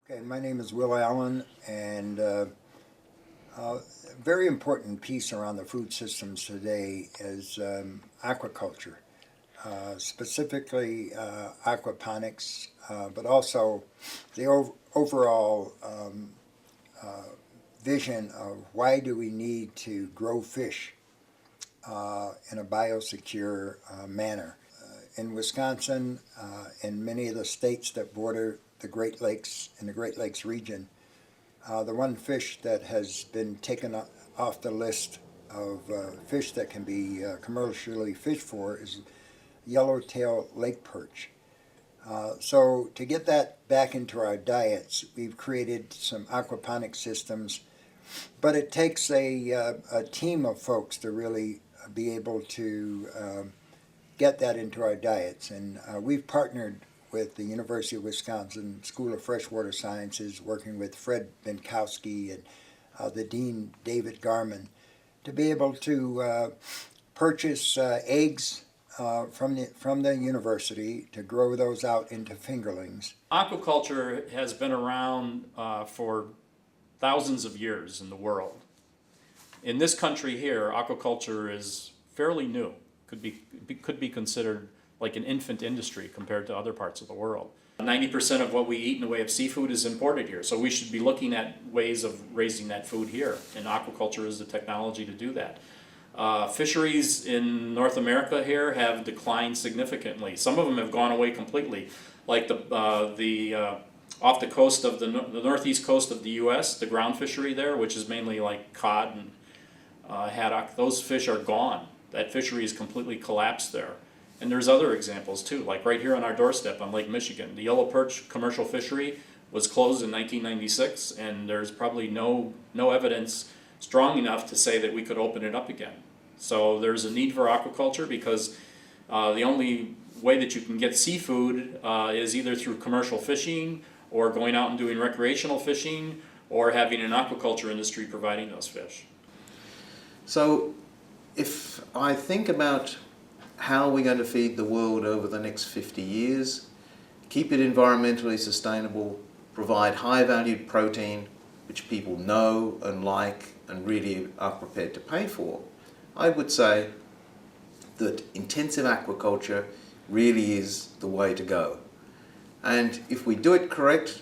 Okay, my name is Will Allen, and a very important piece around the food systems today is aquaculture, specifically aquaponics, but also the overall vision of why do we need to grow fish in a biosecure manner. In Wisconsin, in many of the states that border the Great Lakes and the Great Lakes region, the one fish that has been taken off the list of fish that can be commercially fished for is yellowtail lake perch. So to get that back into our diets, we've created some aquaponic systems, but it takes a team of folks to really be able to get that into our diets. And we've partnered with the University of Wisconsin School of Freshwater Sciences, working with Fred Binkowski and the Dean David Garman, to be able to purchase eggs from the university to grow those out into fingerlings. Aquaculture has been around for thousands of years in the world. In this country here, aquaculture is fairly new. Could be considered like an infant industry compared to other parts of the world. 90% of what we eat in the way of seafood is imported here, so we should be looking at ways of raising that food here, and aquaculture is the technology to do that. Fisheries in North America here have declined significantly. Some of them have gone away completely, like off the coast of the northeast coast of the U.S., the ground fishery there, which is mainly like cod and haddock. Those fish are gone. That fishery is completely collapsed there. And there's other examples too, like right here on our doorstep on Lake Michigan. The yellow perch commercial fishery was closed in 1996, and there's probably no evidence strong enough to say that we could open it up again. So there's a need for aquaculture because the only way that you can get seafood is either through commercial fishing or going out and doing recreational fishing or having an aquaculture industry providing those fish. So if I think about how we're going to feed the world over the next 50 years, keep it environmentally sustainable, provide high-valued protein, which people know and like and really are prepared to pay for, I would say that intensive aquaculture really is the way to go. And if we do it correctly,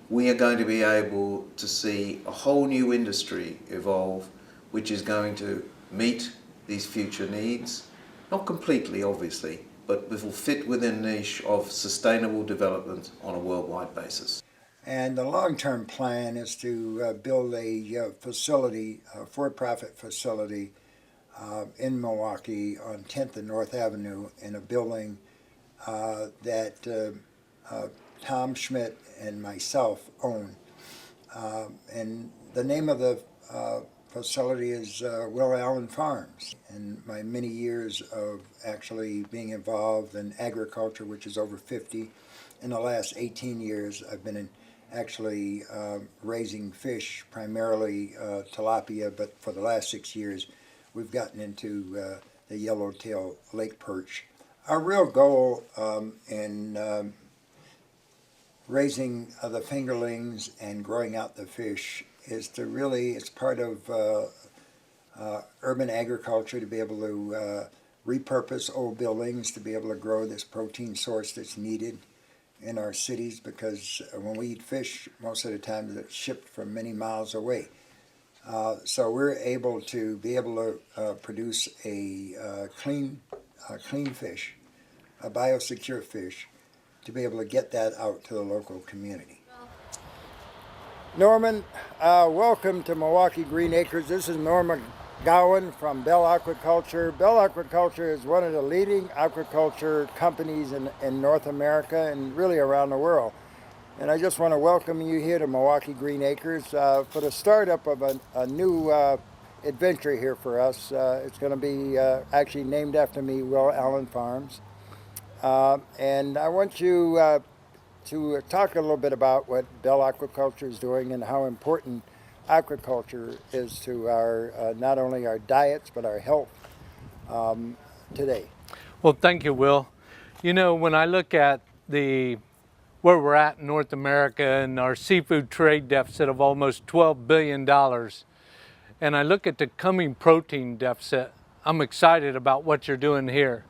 we are going to be able to see a whole new industry evolve, which is going to meet these future needs, not completely obviously, but will fit within the niche of sustainable development on a worldwide basis. And the long-term plan is to build a facility, a for-profit facility in Milwaukee on 10th and North Avenue in a building that Tom Schmidt and myself own. And the name of the facility is Will Allen Farms. And my many years of actually being involved in agriculture, which is over 50, in the last 18 years I've been actually raising fish, primarily tilapia, but for the last 6 years we've gotten into the yellowtail lake perch. Our real goal in raising the fingerlings and growing out the fish is to really, it's part of urban agriculture to be able to repurpose old buildings to be able to grow this protein source that's needed in our cities, because when we eat fish, most of the time it's shipped from many miles away. So we're able to produce a clean fish, a biosecure fish, to be able to get that out to the local community. Norman, welcome to Milwaukee Green Acres. This is Norman Gowan from Bell Aquaculture. Bell Aquaculture is one of the leading aquaculture companies in North America and really around the world. And I just want to welcome you here to Milwaukee Green Acres for the startup of a new adventure here for us. It's going to be actually named after me, Will Allen Farms. And I want you to talk a little bit about what Bell Aquaculture is doing and how important aquaculture is to our not only our diets but our health today. Well, thank you, Will. You know, when I look at the where we're at in North America and our seafood trade deficit of almost $12 billion, and I look at the coming protein deficit, I'm excited about what you're doing here.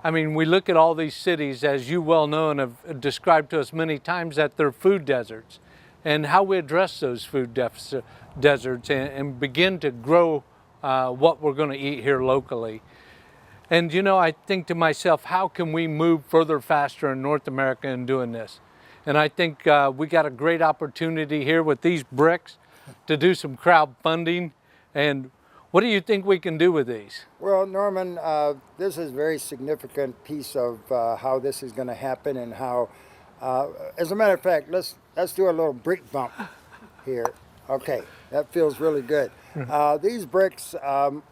I mean, we look at all these cities, as you well know and have described to us many times, that they're food deserts, and how we address those food deserts and begin to grow what we're going to eat here locally. And you know, I think to myself, how can we move further faster in North America in doing this? And I think we got a great opportunity here with these bricks to do some crowdfunding. And what do you think we can do with these? Well, Norman, this is a very significant piece of how this is going to happen, and how, as a matter of fact, let's do a little brick bump here. Okay, that feels really good. These bricks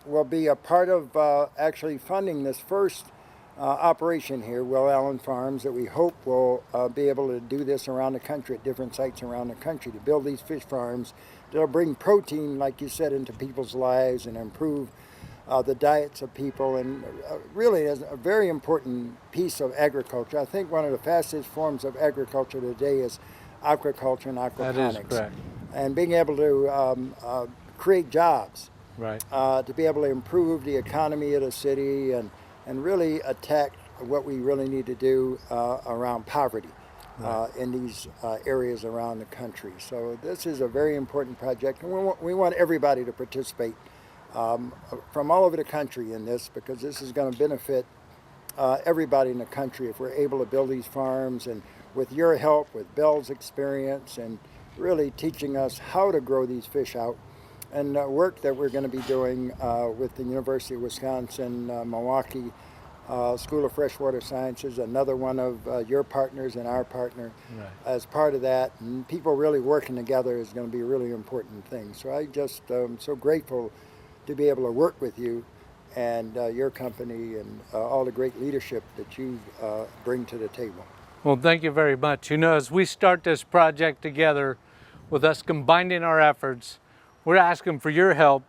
will be a part of actually funding this first operation here, Will Allen Farms, that we hope will be able to do this around the country, at different sites around the country, to build these fish farms that'll bring protein, like you said, into people's lives and improve the diets of people, and really is a very important piece of agriculture. I think one of the fastest forms of agriculture today is aquaculture and aquaponics. That is correct. And being able to create jobs, Right. to be able to improve the economy of the city, and really attack what we really need to do around poverty in these areas around the country. So this is a very important project, and we want everybody to participate from all over the country in this, because this is going to benefit everybody in the country if we're able to build these farms, and with your help, with Bell's experience, and really teaching us how to grow these fish out, and work that we're going to be doing with the University of Wisconsin, Milwaukee School of Freshwater Sciences, another one of your partners and our partner. Right. As part of that, and people really working together is going to be a really important thing. So I just so grateful to be able to work with you and your company, and all the great leadership that you bring to the table. Well, thank you very much. You know, as we start this project together, with us combining our efforts, we're asking for your help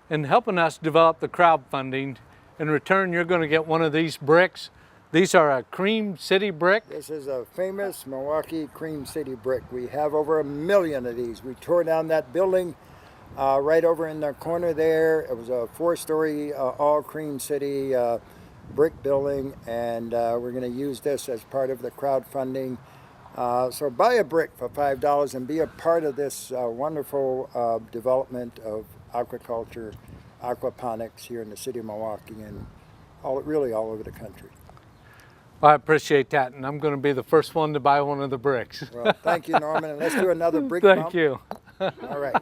in helping us develop the crowdfunding. In return, you're going to get one of these bricks. These are a Cream City brick. This is a famous Milwaukee Cream City brick. We have over 1 million of these. We tore down that building right over in the corner there. It was a 4-story all Cream City brick building, and we're going to use this as part of the crowdfunding. So buy a brick for $5 and be a part of this wonderful development of aquaculture, aquaponics here in the city of Milwaukee, and really all over the country. I appreciate that, and I'm going to be the first one to buy one of the bricks. Well, thank you, Norman, and let's do another brick Thank bump. you. All right.